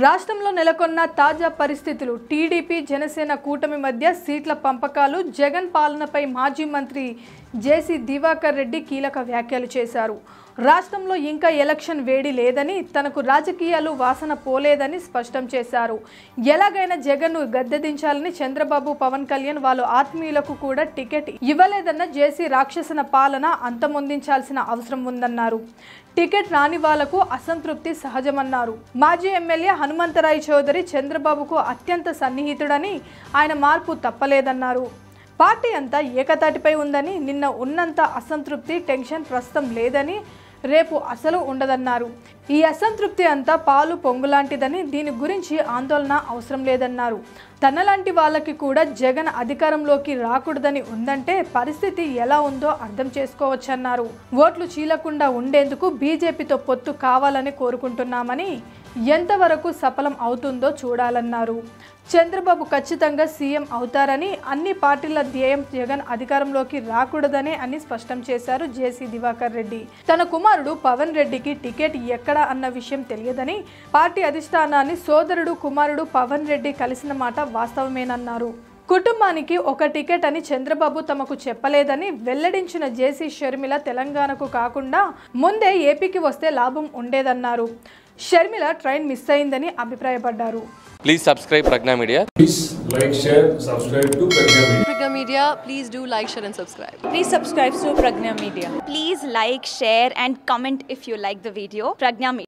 రాష్ట్రంలో నెలకొన్న తాజా పరిస్థితులు టీడీపీ జనసేన కూటమి మధ్య సీట్ల పంపకాలు జగన్ పాలనపై మాజీ మంత్రి జేసీ దివాకర్ రెడ్డి కీలక వ్యాఖ్యలు చేశారు. రాష్ట్రంలో ఇంకా ఎలక్షన్ వేడి లేదని, తనకు రాజకీయాలు వాసన పోలేదని స్పష్టం చేశారు. ఎలాగైనా జగన్ను గద్దెదించాలని చంద్రబాబు, పవన్ కళ్యాణ్ వాళ్ళ ఆత్మీయులకు కూడా టికెట్ ఇవ్వలేదన్న జేసీ రాక్షసన పాలన అంతమొందించాల్సిన అవసరం ఉందన్నారు. టికెట్ రాని వాళ్లకు అసంతృప్తి సహజమన్నారు. మాజీ ఎమ్మెల్యే హనుమంతరాయ్ చౌదరి చంద్రబాబుకు అత్యంత సన్నిహితుడని, ఆయన మార్పు తప్పలేదన్నారు. పార్టీ అంతా ఏకతాటిపై ఉందని, నిన్న ఉన్నంత అసంతృప్తి, టెన్షన్ ప్రస్తుతం లేదని, రేపు అసలు ఉండదన్నారు. ఈ అసంతృప్తి అంతా పాలు పొంగులాంటిదని, దీని గురించి ఆందోళన అవసరం లేదన్నారు. తనలాంటి వాళ్ళకి కూడా జగన్ అధికారంలోకి రాకూడదని ఉందంటే పరిస్థితి ఎలా ఉందో అర్థం చేసుకోవచ్చన్నారు. ఓట్లు చీలకుండా ఉండేందుకు బీజేపీతో పొత్తు కావాలని కోరుకుంటున్నామని, ఎంతవరకు సఫలం అవుతుందో చూడాలన్నారు. చంద్రబాబు ఖచ్చితంగా సీఎం అవుతారని, అన్ని పార్టీల ధ్యేయం జగన్ అధికారంలోకి రాకూడదనే అని స్పష్టం చేశారు జేసీ దివాకర్ రెడ్డి. తన కుమారుడు పవన్ రెడ్డికి టికెట్ ఎక్కడ అన్న విషయం తెలియదని, పార్టీ అధిష్టానాన్ని సోదరుడు కుమారుడు పవన్ రెడ్డి కలిసిన మాట వాస్తవమేనన్నారు. కుటుంబానికి ఒక టికెట్ అని చంద్రబాబు తమకు చెప్పలేదని వెల్లడించిన జేసీ షర్మిల తెలంగాణకు కాకుండా ముందే ఏపీకి వస్తే లాభం ఉండేదన్నారు. షర్మిల ట్రైన్ మిస్ అయిందని అభిప్రాయపడ్డారు. Please subscribe Pragna Media. Please like, share, subscribe to Pragna Media. Pragna Media, please do like, share and subscribe. Please subscribe to Pragna Media. Please like, share and comment if you like the video. Pragna Media.